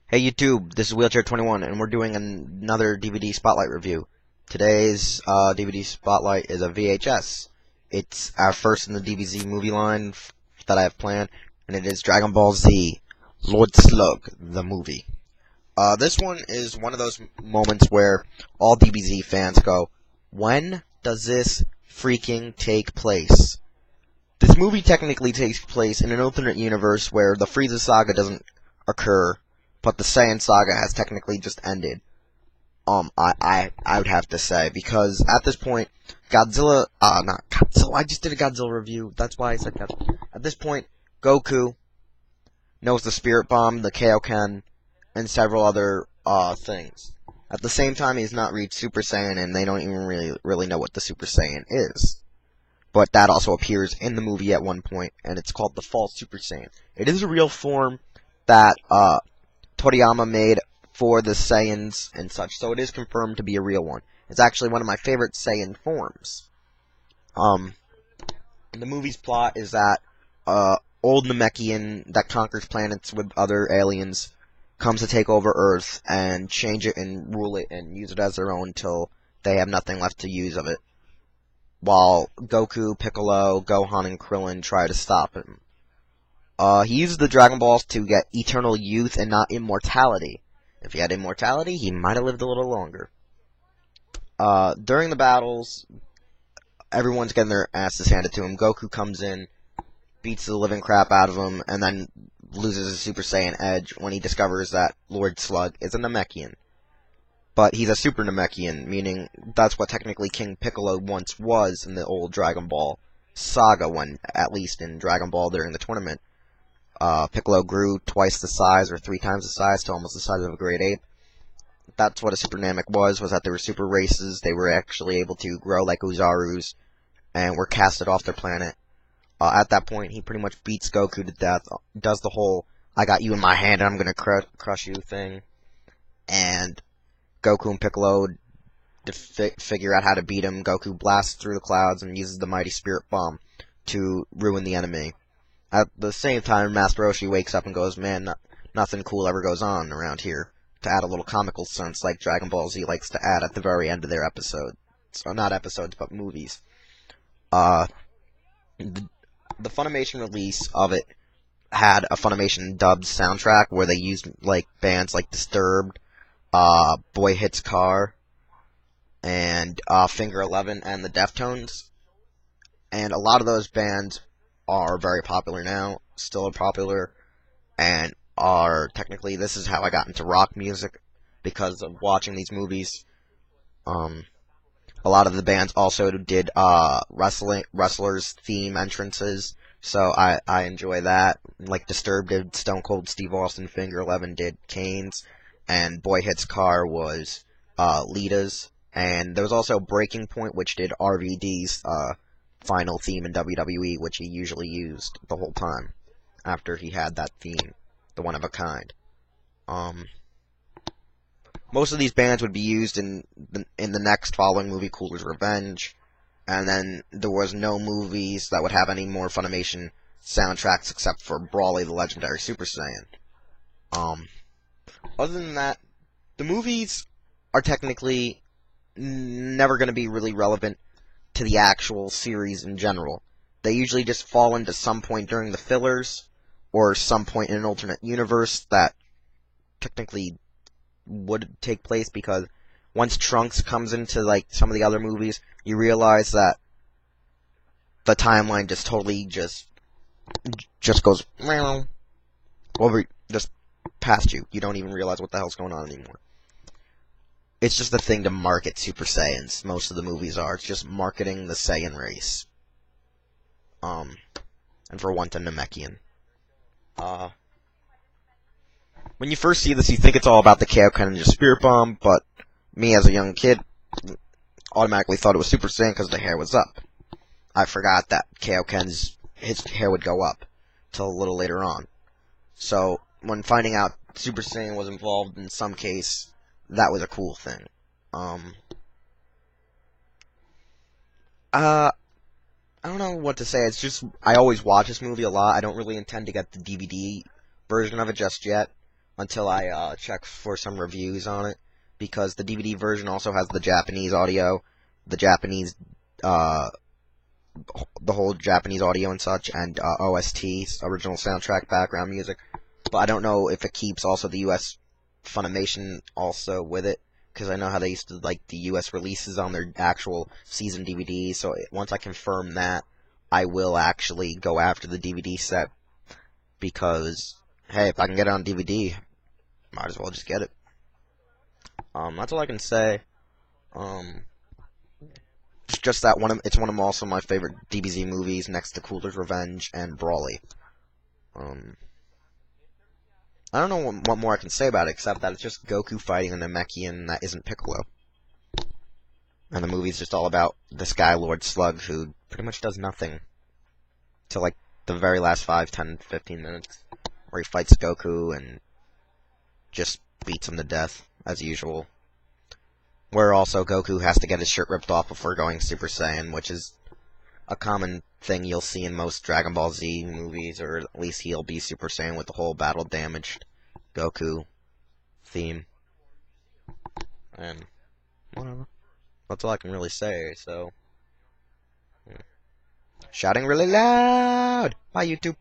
Hey YouTube, this is Wheelchair21 and we're doing another DVD Spotlight review. Today's DVD Spotlight is a VHS. It's our first in the DBZ movie line that I have planned, and it is Dragon Ball Z, Lord Slug, the movie. This one is one of those moments where all DBZ fans go, when does this freaking take place? This movie technically takes place in an alternate universe where the Frieza Saga doesn't occur, but the Saiyan Saga has technically just ended. I would have to say, because at this point, Godzilla, not Godzilla, I just did a Godzilla review, that's why I said Godzilla. At this point, Goku knows the Spirit Bomb, the Kaioken, and several other, things. At the same time, he's not reached Super Saiyan, and they don't even really know what the Super Saiyan is. But that also appears in the movie at one point, and it's called the False Super Saiyan. It is a real form that, Toriyama made for the Saiyans and such, so it is confirmed to be a real one. It's actually one of my favorite Saiyan forms. The movie's plot is that, old Namekian that conquers planets with other aliens comes to take over Earth and change it and rule it and use it as their own until they have nothing left to use of it. While Goku, Piccolo, Gohan, and Krillin try to stop him. He uses the Dragon Balls to get eternal youth and not immortality. If he had immortality, he might have lived a little longer. During the battles, everyone's getting their asses handed to him. Goku comes in, beats the living crap out of him, and then loses his Super Saiyan edge when he discovers that Lord Slug is a Namekian. But he's a Super Namekian, meaning that's what technically King Piccolo once was in the old Dragon Ball saga, when, at least in Dragon Ball during the tournament. Piccolo grew twice the size, or 3 times the size, to almost the size of a great ape. That's what a Super Namek was that there were super races. They were actually able to grow like Uzarus, and were casted off their planet. At that point, he pretty much beats Goku to death, does the whole, I got you in my hand and I'm gonna crush you thing, and Goku and Piccolo figure out how to beat him. Goku blasts through the clouds and uses the mighty Spirit Bomb to ruin the enemy. At the same time, Master Roshi wakes up and goes, man, nothing cool ever goes on around here, to add a little comical sense like Dragon Ball Z likes to add at the very end of their episodes. So not episodes, but movies. The Funimation release of it had a Funimation dubbed soundtrack where they used, like, bands like Disturbed, Boy Hits Car, and, Finger 11 and the Deftones. And a lot of those bands are very popular now, still popular, and are technically, this is how I got into rock music, because of watching these movies. A lot of the bands also did, wrestlers' theme entrances, so I enjoy that. Like Disturbed did Stone Cold Steve Austin, Finger 11 did Kane's, and Boy Hits Car was, Lita's, and there was also Breaking Point, which did RVD's, final theme in WWE, which he usually used the whole time after he had that theme, the one of a kind. Most of these bands would be used in the next following movie, Cooler's Revenge, and then there was no movies that would have any more Funimation soundtracks except for Brawly the Legendary Super Saiyan. Other than that, the movies are technically never going to be really relevant to the actual series in general. They usually just fall into some point during the fillers, or some point in an alternate universe that technically would take place, because once Trunks comes into, like, some of the other movies, you realize that the timeline just totally just goes over, just past you. You don't even realize what the hell's going on anymore. It's just a thing to market Super Saiyans. Most of the movies are. It's just marketing the Saiyan race. And for one, to Namekian. When you first see this, you think it's all about the Kaioken and your Spirit Bomb, but me as a young kid automatically thought it was Super Saiyan because the hair was up. I forgot that his hair would go up till a little later on. So, when finding out Super Saiyan was involved in some case, that was a cool thing. I don't know what to say. It's just, I always watch this movie a lot. I don't really intend to get the DVD version of it just yet. until I check for some reviews on it, because the DVD version also has the Japanese audio, the Japanese, uh, the whole Japanese audio and such, and OST, original soundtrack background music. But I don't know if it keeps also the US Funimation also with it, because I know how they used to like the US releases on their actual season DVDs, so once I confirm that, I will actually go after the DVD set, because, hey, if I can get it on DVD, might as well just get it. That's all I can say. It's just that it's one of also my favorite DBZ movies, next to Cooler's Revenge and Brawly. I don't know what more I can say about it, except that it's just Goku fighting a Namekian that isn't Piccolo. And the movie's just all about this guy, Lord Slug, who pretty much does nothing till like the very last 5, 10, 15 minutes, where he fights Goku and just beats him to death, as usual. Where also Goku has to get his shirt ripped off before going Super Saiyan, which is a common thing you'll see in most Dragon Ball Z movies, or at least he'll be Super Saiyan with the whole battle damaged Goku theme. And whatever. That's all I can really say, so. Shouting really loud! Bye, YouTube!